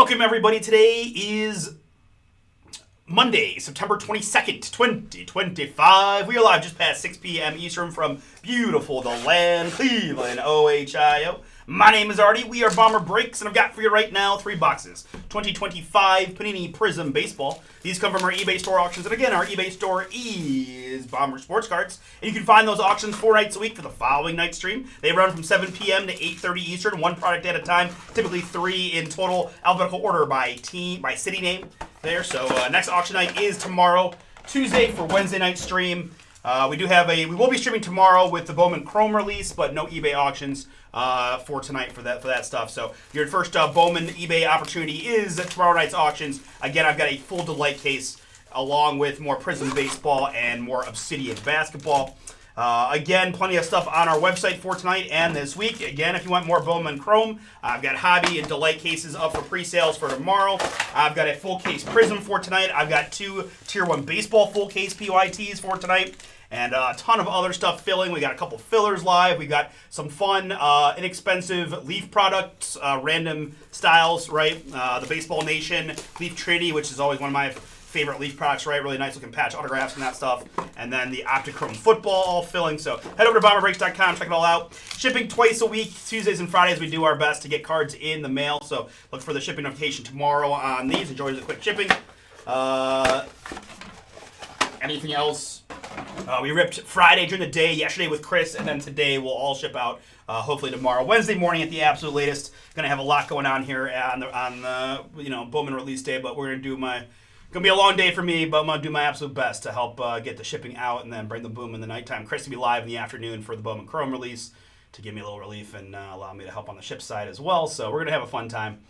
Welcome, everybody. Today is Monday, September 22nd, 2025. We are live just past 6 p.m. Eastern from beautiful the land, Cleveland, Ohio. My name is Artie. We are Bomber Breaks, and I've got for you right now 3 boxes. 2025 Panini Prizm Baseball. These come from our eBay store auctions. And again, our eBay store is Bomber Sports Cards. And you can find those auctions 4 nights a week for the following night stream. They run from 7 p.m. to 8:30 Eastern, 1 product at a time. Typically 3 in total, alphabetical order by city name there. So next auction night is tomorrow, Tuesday for Wednesday night stream. We will be streaming tomorrow with the Bowman Chrome release, but no eBay auctions for tonight for that stuff. So your first Bowman eBay opportunity is tomorrow night's auctions. Again, I've got a full Delight case along with more Prizm baseball and more Obsidian basketball. Again, plenty of stuff on our website for tonight and this week. Again, if you want more Bowman Chrome, I've got Hobby and Delight cases up for pre-sales for tomorrow. I've got a full case Prizm for tonight. I've got 2 Tier 1 baseball full case PYTs for tonight. And a ton of other stuff filling. We got a couple fillers live. We got some fun, inexpensive Leaf products, random styles, right? The Baseball Nation Leaf Trinity, which is always one of my favorite Leaf products, right? Really nice looking patch autographs and that stuff. And then the Optichrome football all filling. So head over to bomberbreaks.com, check it all out. Shipping twice a week, Tuesdays and Fridays. We do our best to get cards in the mail. So look for the shipping notification tomorrow on these. Enjoy the quick shipping. Anything else? We ripped Friday during the day, yesterday with Chris, and then today we'll all ship out hopefully tomorrow. Wednesday morning at the absolute latest. Gonna have a lot going on here on the Bowman release day, but we're gonna be a long day for me, but I'm gonna do my absolute best to help get the shipping out and then bring the boom in the nighttime. Chris will be live in the afternoon for the Bowman Chrome release to give me a little relief and allow me to help on the ship side as well. So we're gonna have a fun time.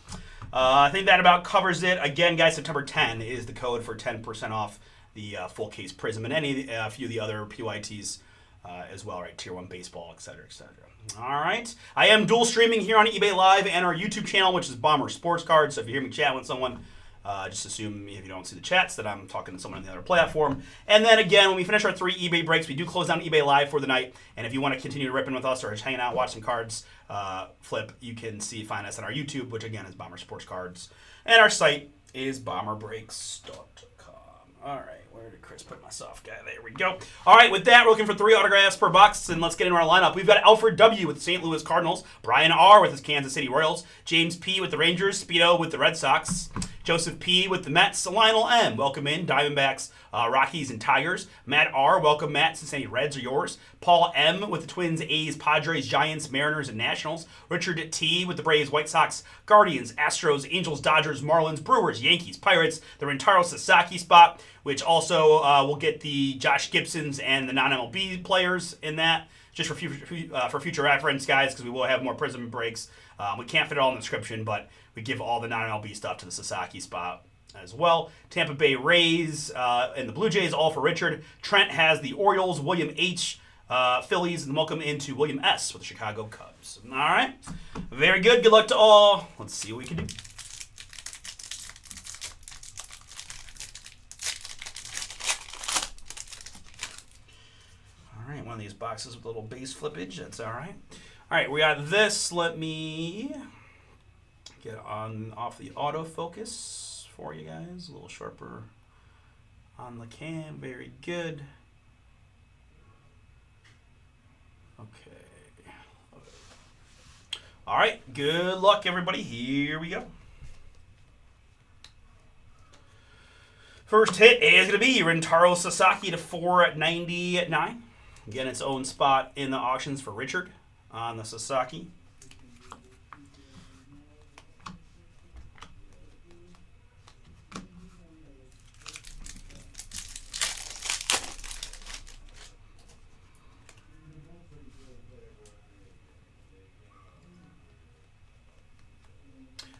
I think that about covers it. Again, guys, September 10 is the code for 10% off the full case Prizm and a few of the other PYTs as well, right? Tier 1 baseball, etc., etc. All right. I am dual streaming here on eBay Live and our YouTube channel, which is Bomber Sports Cards. So if you hear me chat with someone, just assume if you don't see the chats that I'm talking to someone on the other platform. And then again, when we finish our 3 eBay breaks, we do close down eBay Live for the night. And if you want to continue ripping with us or just hanging out, watch some cards flip, you can find us on our YouTube, which again is Bomber Sports Cards. And our site is bomberbreaks.com. All right, where did Chris put my soft guy? There we go. All right, with that, we're looking for 3 autographs per box, and let's get into our lineup. We've got Alfred W. with the St. Louis Cardinals, Brian R. with his Kansas City Royals, James P. with the Rangers, Speedo with the Red Sox, Joseph P. with the Mets, Lionel M. Welcome in, Diamondbacks, Rockies, and Tigers. Matt R. Welcome, Matt. Cincinnati Reds are yours. Paul M. with the Twins, A's, Padres, Giants, Mariners, and Nationals. Richard T. with the Braves, White Sox, Guardians, Astros, Angels, Dodgers, Marlins, Brewers, Yankees, Pirates, the Rentaro Sasaki spot, which also will get the Josh Gibsons and the non-MLB players in that, just for future reference, guys, because we will have more Prizm breaks. We can't fit it all in the description, but we give all the non-MLB stuff to the Sasaki spot as well. Tampa Bay Rays and the Blue Jays, all for Richard. Trent has the Orioles, William H. Phillies, and welcome into William S. with the Chicago Cubs. All right. Very good. Good luck to all. Let's see what we can do. All right, one of these boxes with a little base flippage. That's all right. All right, we got this. Let me get off the autofocus for you guys. A little sharper on the cam. Very good. Okay. All right. Good luck, everybody. Here we go. First hit is going to be Rentaro Sasaki to 499. Again, its own spot in the auctions for Richard on the Sasaki.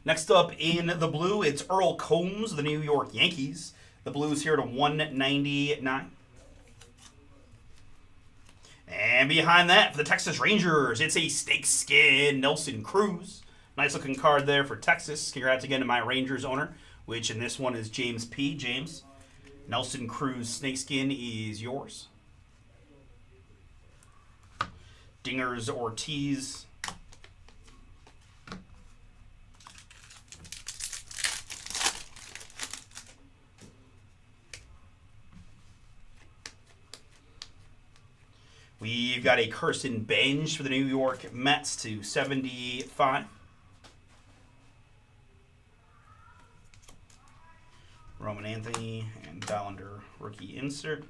Next up in the blue, it's Earl Combs, the New York Yankees. The blue's here to 199. And behind that, for the Texas Rangers, it's a snakeskin Nelson Cruz. Nice looking card there for Texas. Congrats again to my Rangers owner, which in this one is James P. James. Nelson Cruz snakeskin is yours. Dingers Ortiz. We've got a Carson Bench for the New York Mets to 75. Roman Anthony and Dollander rookie insert.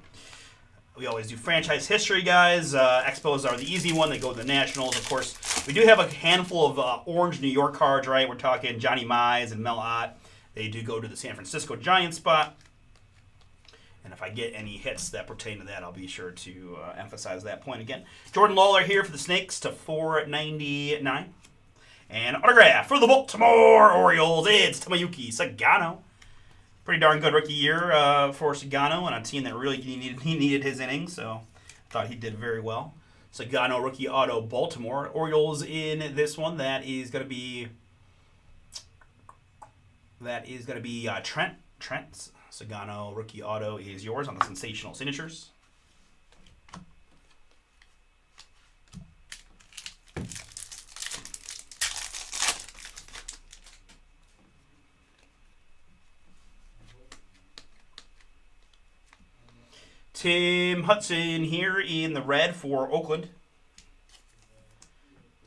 We always do franchise history, guys. Expos are the easy one. They go to the Nationals. Of course, we do have a handful of orange New York cards, right? We're talking Johnny Mize and Mel Ott. They do go to the San Francisco Giants spot. And if I get any hits that pertain to that, I'll be sure to emphasize that point again. Jordan Lawler here for the Snakes to 499. And autograph for the Baltimore Orioles. It's Tomoyuki Sagano. Pretty darn good rookie year for Sagano, and a team that really needed his innings, so thought he did very well. Sagano rookie auto Baltimore Orioles in this one. That is going to be Trent. Trent Sagano rookie auto is yours on the sensational signatures. Tim Hudson here in the red for Oakland.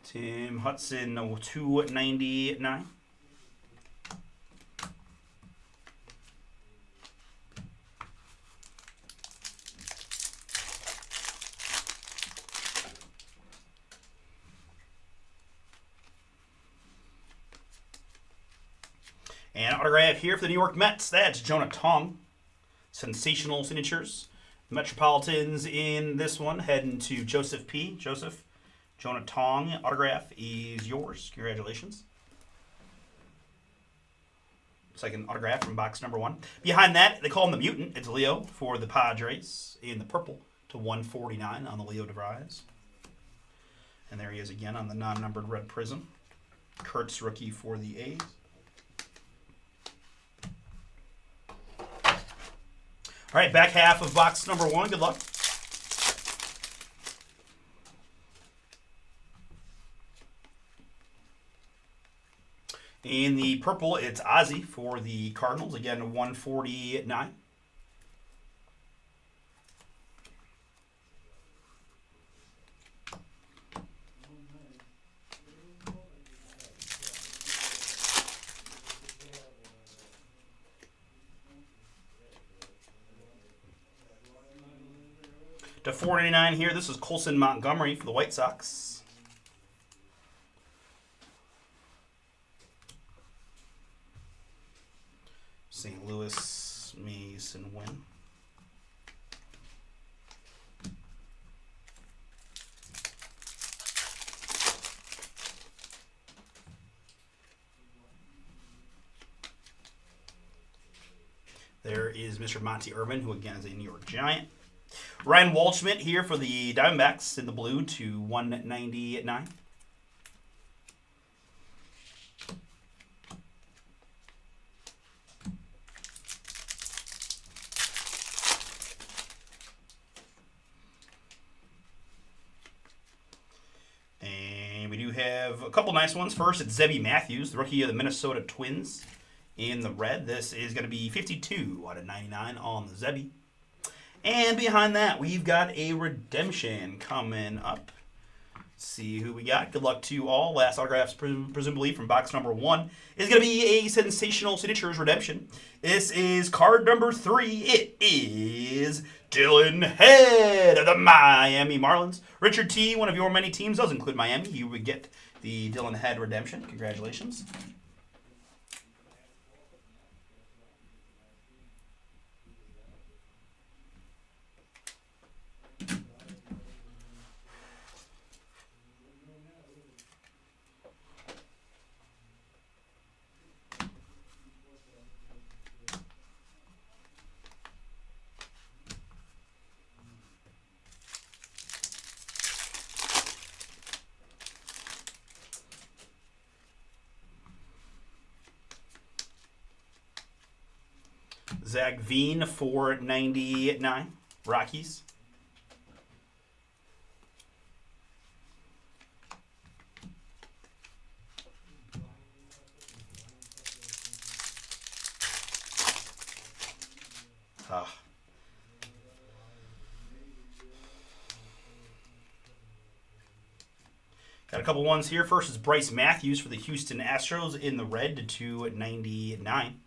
Tim Hudson, 299. And autograph here for the New York Mets. That's Jonah Tong. Sensational signatures. Metropolitans in this one, heading to Joseph P. Joseph, Jonah Tong autograph is yours. Congratulations. It's like an autograph from box number 1. Behind that, they call him the Mutant. It's Leo for the Padres in the purple to 149 on the Leo DeVries. And there he is again on the non-numbered red Prizm. Kurtz rookie for the A's. All right, back half of box number 1. Good luck. In the purple, it's Ozzy for the Cardinals. Again, 149. To 499 here, this is Colson Montgomery for the White Sox. St. Louis, Mason Wynn. There is Mr. Monty Irvin, who again is a New York Giant. Ryan Waldschmidt here for the Diamondbacks in the blue to 199. And we do have a couple nice ones. First, it's Zebby Matthews, the rookie of the Minnesota Twins in the red. This is going to be 52 out of 99 on the Zebby. And behind that, we've got a redemption coming up. Let's see who we got. Good luck to all. Last autographs, presumably from box number 1, is going to be a sensational signatures redemption. This is card number 3. It is Dylan Head of the Miami Marlins. Richard T., one of your many teams, does include Miami. You would get the Dylan Head redemption. Congratulations. Zach Veen, 499. Rockies. Got a couple ones here. First is Bryce Matthews for the Houston Astros in the red to 299.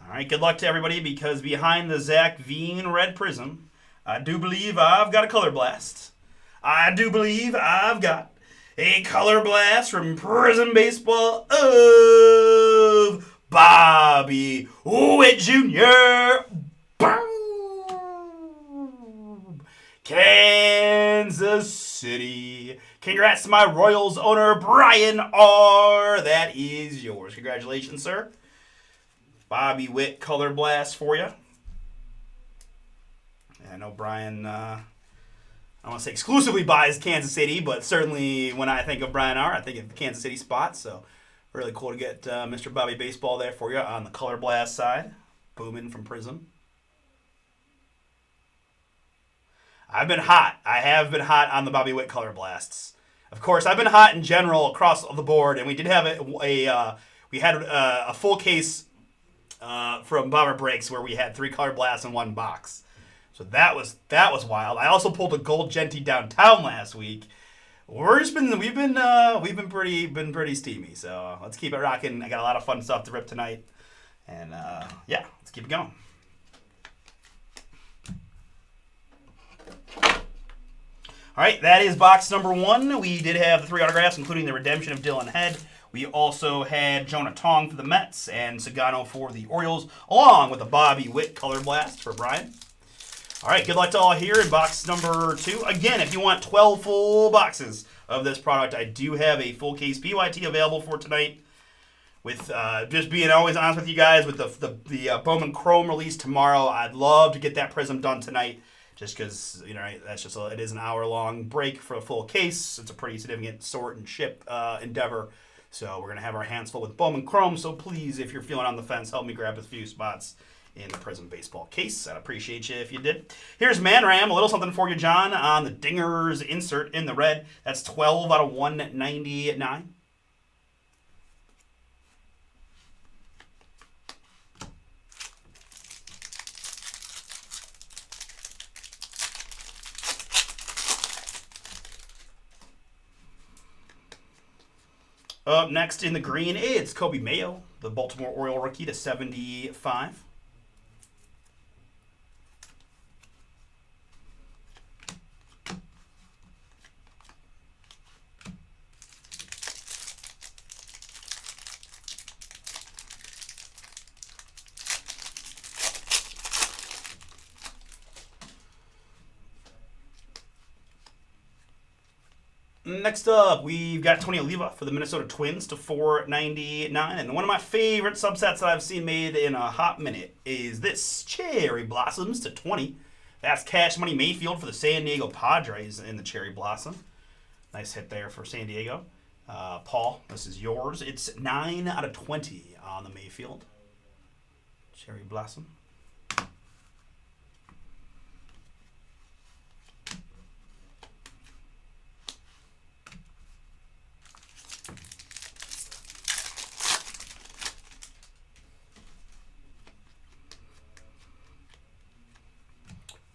All right, good luck to everybody, because behind the Zach Veen red prism, I do believe I've got a color blast. I do believe I've got a color blast from Prizm Baseball of Bobby Witt Jr. Boom! Kansas City. Congrats to my Royals owner, Brian R. That is yours. Congratulations, sir. Bobby Witt color blast for you. I know Brian, I don't want to say exclusively buys Kansas City, but certainly when I think of Brian R., I think of the Kansas City spot. So really cool to get Mr. Bobby Baseball there for you on the color blast side. Booming from Prizm. I've been hot. I have been hot on the Bobby Witt color blasts. Of course, I've been hot in general across the board, and we did have a full case from Bomber Breaks where we had 3 color blasts in one box. So that was wild. I also pulled a gold Genty downtown last week. We've been pretty steamy. So let's keep it rocking. I got a lot of fun stuff to rip tonight, and yeah, let's keep it going. All right, that is box number 1. We did have the 3 autographs, including the redemption of Dylan Head. We also had Jonah Tong for the Mets and Sagano for the Orioles, along with a Bobby Witt color blast for Brian. All right, good luck to all here in box number 2. Again, if you want 12 full boxes of this product, I do have a full case PYT available for tonight. With just being always honest with you guys, with the Bowman Chrome release tomorrow, I'd love to get that Prizm done tonight. Just because, that's just it is an hour-long break for a full case. It's a pretty significant sort and ship endeavor. So we're going to have our hands full with Bowman Chrome. So please, if you're feeling on the fence, help me grab a few spots in the Prizm Baseball case. I'd appreciate you if you did. Here's Man-Ram, a little something for you, John, on the Dingers insert in the red. That's 12 out of 199. Up next in the green, it's Kobe Mayo, the Baltimore Oriole rookie to 75. Next up, we've got Tony Oliva for the Minnesota Twins to 499. And one of my favorite subsets that I've seen made in a hot minute is this Cherry Blossoms to 20. That's Cash Money Mayfield for the San Diego Padres in the Cherry Blossom. Nice hit there for San Diego. Paul, this is yours. It's 9 out of 20 on the Mayfield. Cherry Blossom.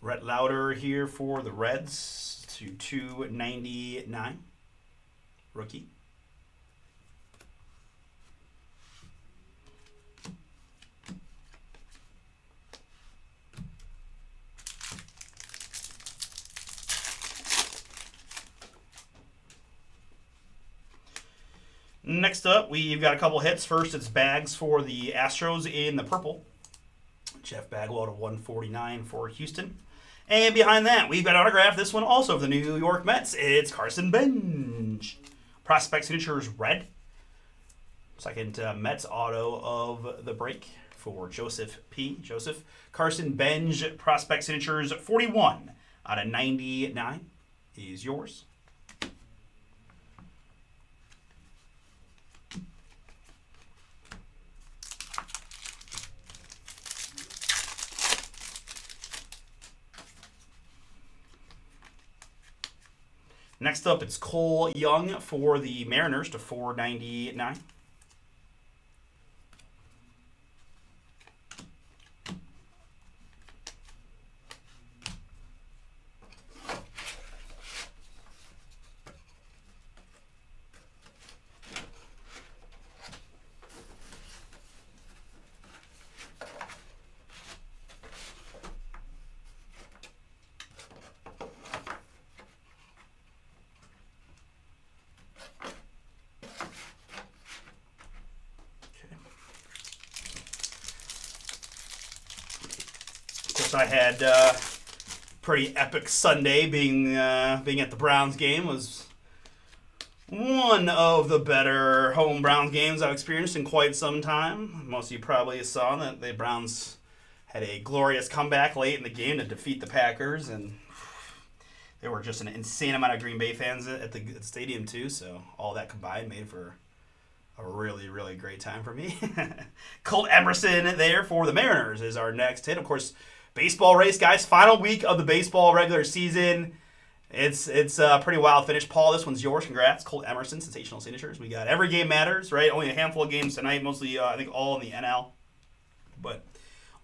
Rhett Lauder here for the Reds to 299. Rookie. Next up, we've got a couple hits. First, it's bags for the Astros in the purple. Jeff Bagwell to 149 for Houston. And behind that, we've got autograph. This one also of the New York Mets. It's Carson Bench. Prospect signatures red. Second Mets auto of the break for Joseph P. Joseph. Carson Bench prospect signatures 41 out of 99 is yours. Next up, it's Cole Young for the Mariners to 499. course, I had pretty epic Sunday being at the Browns game. Was one of the better home Browns games I've experienced in quite some time. Most of you probably saw that the Browns had a glorious comeback late in the game to defeat the Packers, and there were just an insane amount of Green Bay fans at the stadium too, so all that combined made for a really, really great time for me. Colt Emerson there for the Mariners is our next hit. Of course, baseball race, guys. Final week of the baseball regular season. It's a pretty wild finish. Paul, this one's yours. Congrats. Colt Emerson, sensational signatures. We got every game matters, right? Only a handful of games tonight, mostly, I think, all in the NL. But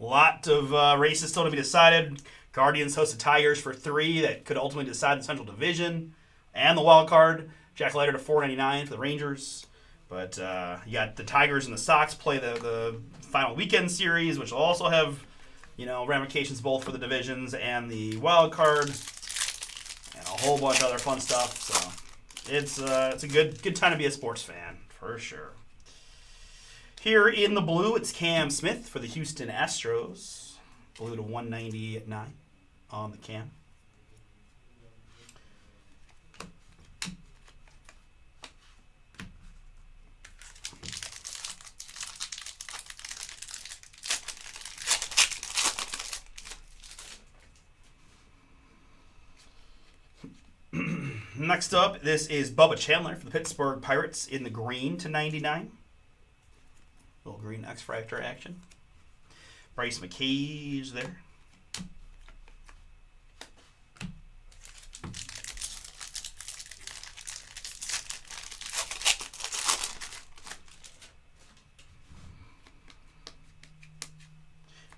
a lot of races still to be decided. Guardians host the Tigers for 3 that could ultimately decide the Central Division and the wild card. Jack Leiter to $4.99 for the Rangers. But you got the Tigers and the Sox play the final weekend series, which will also have ramifications both for the divisions and the wild card. And a whole bunch of other fun stuff. So it's a good time to be a sports fan, for sure. Here in the blue, it's Cam Smith for the Houston Astros. Blue to 199 on the Cam. Next up, this is Bubba Chandler for the Pittsburgh Pirates in the green to 99. Little green X-Fractor action. Bryce McCage there.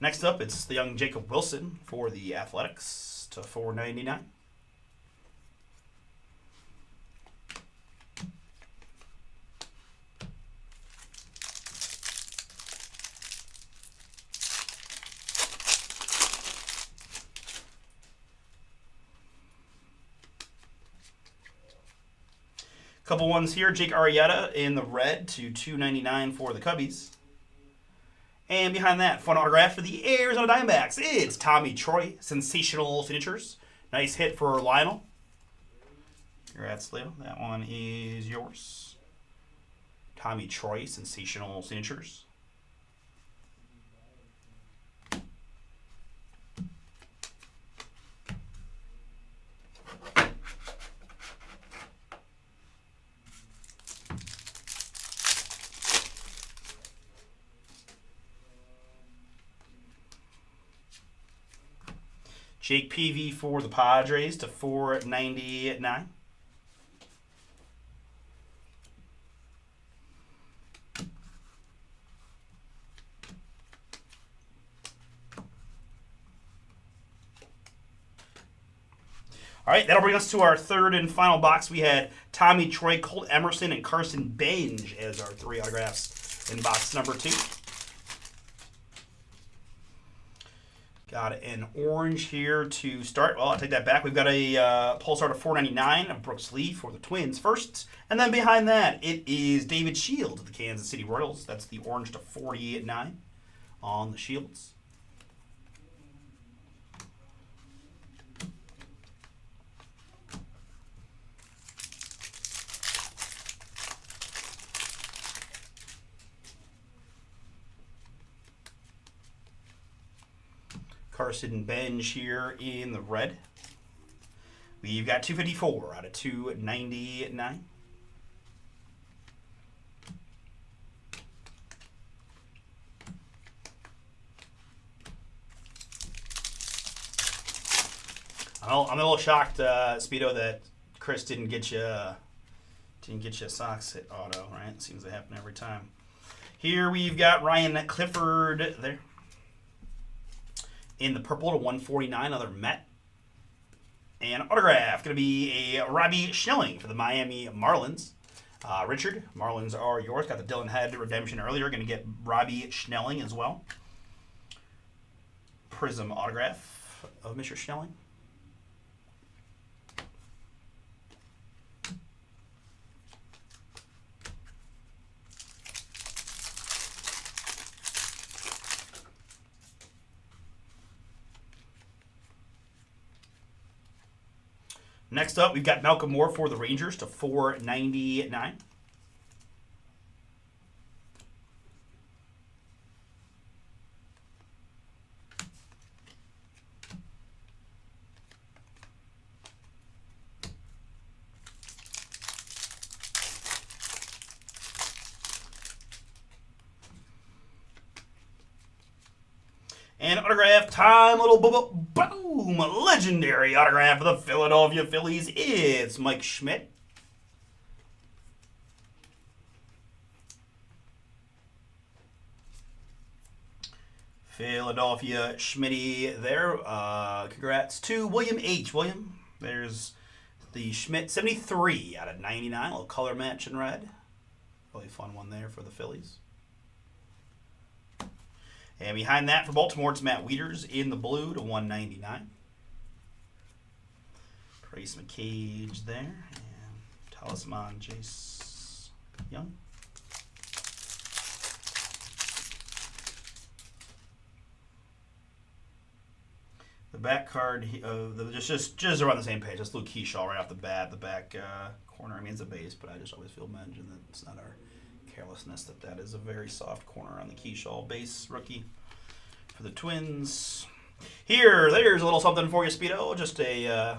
Next up, it's the young Jacob Wilson for the Athletics to $4.99. Couple ones here. Jake Arrieta in the red to $2.99 for the Cubbies. And behind that, fun autograph for the Arizona Diamondbacks. It's Tommy Troy. Sensational signatures. Nice hit for Lionel. Congrats, Leo. That one is yours. Tommy Troy. Sensational signatures. Jake Peavy for the Padres to $4.99. All right, that'll bring us to our third and final box. We had Tommy Troy, Colt Emerson, and Carson Benge as our 3 autographs in box number 2. Got an orange here to start. Well, I'll take that back. We've got a Pulsar to $4.99 of Brooks Lee for the Twins first. And then behind that, it is David Shields of the Kansas City Royals. That's the orange to $48.99 on the Shields. Carson Benge here in the red. We've got 254 out of 299. I'm a little shocked, Speedo, that Chris didn't get you a Sox hit auto, right? Seems to happen every time. Here we've got Ryan Clifford there. In the purple to 149, another Met. And autograph, going to be a Robbie Schnelling for the Miami Marlins. Richard, Marlins are yours. Got the Dylan Head redemption earlier. Going to get Robbie Schnelling as well. Prizm autograph of Mr. Schnelling. Next up, we've got Malcolm Moore for the Rangers to 499. And autograph time, little boom, legendary autograph for the Philadelphia Phillies. It's Mike Schmidt. Philadelphia Schmitty there. Congrats to William H. William. There's the Schmidt 73 out of 99. A little color match in red. Really fun one there for the Phillies. And behind that for Baltimore, it's Matt Wieters in the blue to 199. Prizm Cage there. And Talisman Jace Young. The back card, just around the same page. That's Luke Keyshaw right off the bat. The back corner, I mean, it's a base, but I just always feel mentioned that it's not our carelessness that is a very soft corner on the Keyshaw base rookie for the Twins. There's a little something for you, Speedo. Just a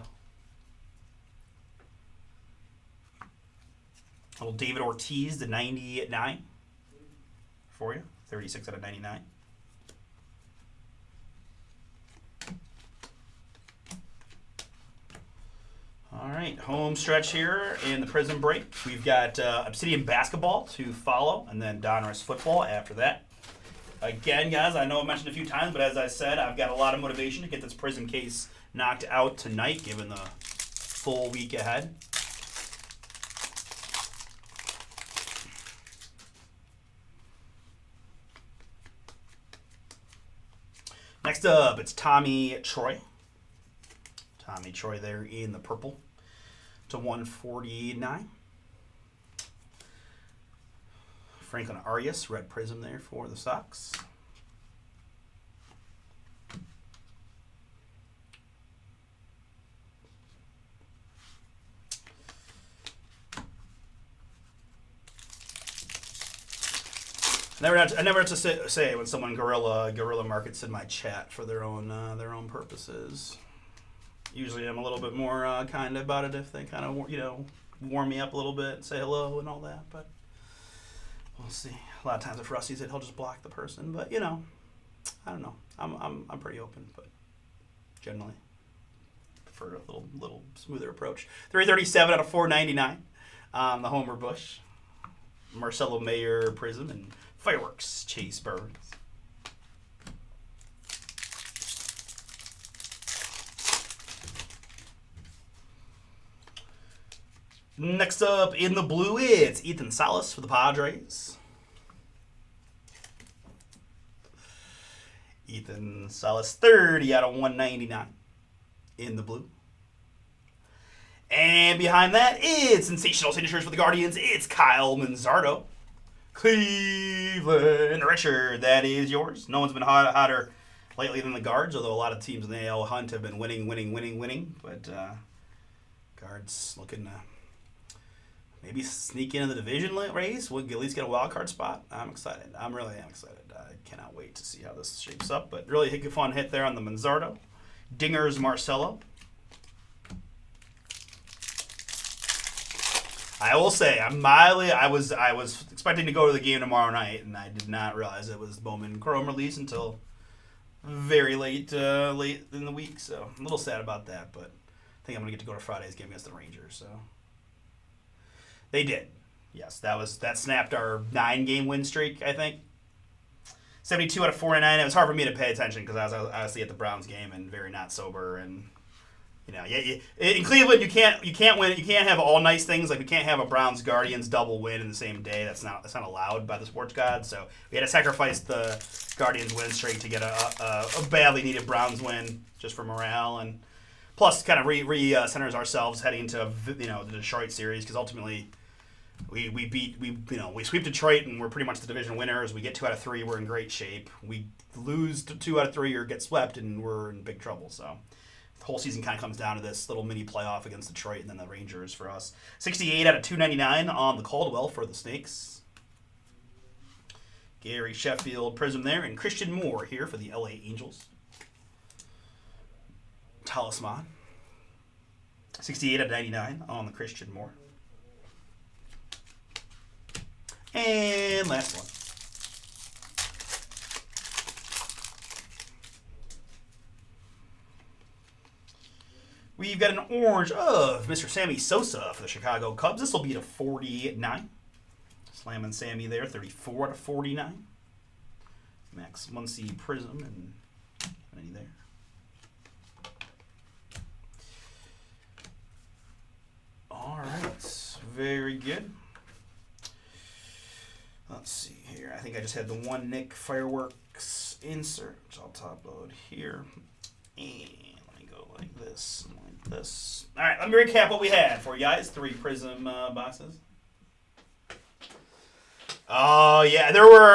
little David Ortiz, the 99 for you. 36 out of 99. All right, home stretch here in the Prizm break. We've got Obsidian Basketball to follow, and then Donruss Football after that. Again, guys, I know I mentioned a few times, but as I said, I've got a lot of motivation to get this Prizm case knocked out tonight, given the full week ahead. Next up, it's Tommy Troy. Tommy Troy there in the purple to 149. Franklin Arias, red Prizm there for the Sox. I never have to say when someone guerrilla markets in my chat for their own purposes. Usually I'm a little bit more kind about it if they kind of, warm me up a little bit and say hello and all that. But we'll see. A lot of times if Russ sees it, he'll just block the person. But, I don't know. I'm pretty open, but generally prefer a little smoother approach. 337 out of 499 on the Homer Bush. Marcelo Mayer Prizm and Fireworks Chase Burns. Next up in the blue, it's Ethan Salas for the Padres. Ethan Salas, 30 out of 199 in the blue. And behind that, it's sensational signatures for the Guardians. It's Kyle Manzardo. Cleveland Richard, that is yours. No one's been hotter lately than the Guards, although a lot of teams in the AL hunt have been winning. But Guards looking to maybe sneak into the division race. We'll at least get a wild card spot. I'm excited. I really am excited. I cannot wait to see how this shapes up. But really a fun hit there on the Manzardo. Dingers Marcelo. I will say, I was expecting to go to the game tomorrow night, and I did not realize it was Bowman Chrome release until very late in the week. So I'm a little sad about that, but I think I'm gonna get to go to Friday's game against the Rangers. So they did, yes. That snapped our 9-game win streak, I think. 72 out of 49. It was hard for me to pay attention because I was obviously at the Browns game and very not sober and. In Cleveland, you can't win. You can't have all nice things. Like we can't have a Browns Guardians double win in the same day. That's not allowed by the sports gods. So we had to sacrifice the Guardians win streak to get a badly needed Browns win just for morale and plus kind of centers ourselves heading into the Detroit series because ultimately we sweep Detroit and we're pretty much the division winners. We get 2 out of 3, we're in great shape. We lose 2 out of 3 or get swept and we're in big trouble. So. The whole season kind of comes down to this little mini playoff against Detroit and then the Rangers for us. 68 out of 299 on the Caldwell for the Snakes. Gary Sheffield Prizm there, and Christian Moore here for the LA Angels. Talisman. 68 out of 99 on the Christian Moore. And last one. We've got an orange of Mr. Sammy Sosa for the Chicago Cubs. This will be to 49. Slamming Sammy there, 34 out of 49. Max Muncy Prizm and many there. All right, very good. Let's see here. I think I just had the one Nick Fireworks insert, which I'll top load here. And let me go like this and like this. All right, let me recap what we had for you guys. 3 Prizm boxes. Oh, yeah.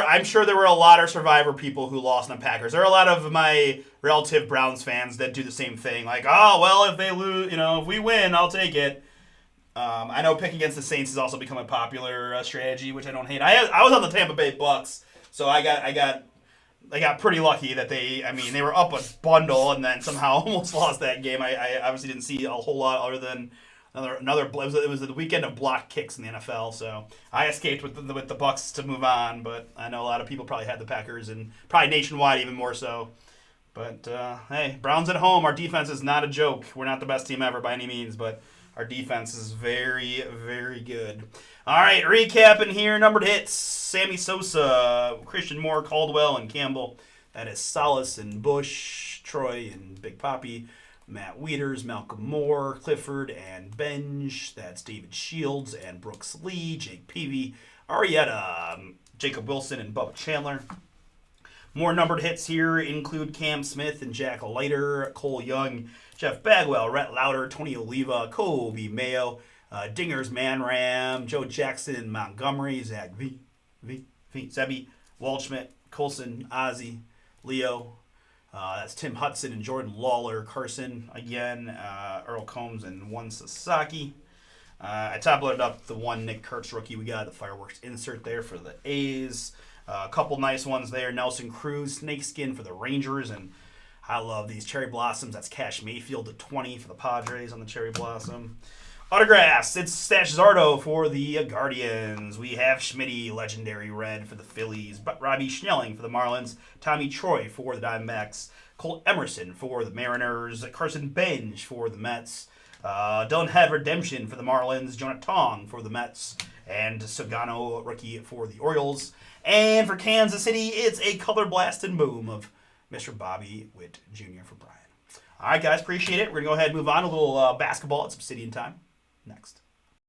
I'm sure there were a lot of Survivor people who lost on the Packers. There are a lot of my relative Browns fans that do the same thing. Like, oh, well, if they lose, if we win, I'll take it. I know picking against the Saints has also become a popular strategy, which I don't hate. I was on the Tampa Bay Bucks, so I got pretty lucky that they were up a bundle and then somehow almost lost that game. I obviously didn't see a whole lot other than another. It was the weekend of block kicks in the NFL, so I escaped with the Bucks to move on. But I know a lot of people probably had the Packers, and probably nationwide even more so. But hey, Browns at home. Our defense is not a joke. We're not the best team ever by any means, but our defense is very, very good. All right, recapping here. Numbered hits: Sammy Sosa, Christian Moore, Caldwell, and Campbell. That is Salas and Bush, Troy and Big Papi. Matt Wieters, Malcolm Moore, Clifford, and Benj. That's David Shields and Brooks Lee, Jake Peavy, Arrieta, Jacob Wilson, and Bubba Chandler. More numbered hits here include Cam Smith and Jack Leiter, Cole Young, Jeff Bagwell, Rhett Lauder, Tony Oliva, Kobe Mayo, Dingers Manram, Joe Jackson and Montgomery, Zach Sebi, Waldschmidt, Colson, Ozzie, Leo. That's Tim Hudson and Jordan Lawler, Carson again, Earl Combs, and one Sasaki. I top loaded up the one Nick Kurtz rookie. We got the Fireworks insert there for the A's. A couple nice ones there. Nelson Cruz, Snakeskin for the Rangers, and I love these Cherry Blossoms. That's Cash Mayfield to 20 for the Padres on the Cherry Blossom. Autographs, it's Stash Zardo for the Guardians. We have Schmitty, Legendary Red for the Phillies. Robbie Schnelling for the Marlins. Tommy Troy for the Diamondbacks. Colt Emerson for the Mariners. Carson Benj for the Mets. Dylan Head Redemption for the Marlins. Jonah Tong for the Mets. And Sagano rookie for the Orioles. And for Kansas City, it's a color blast and boom of Mr. Bobby Witt Jr. for Brian. All right, guys, appreciate it. We're going to go ahead and move on. A little basketball at Obsidian time next.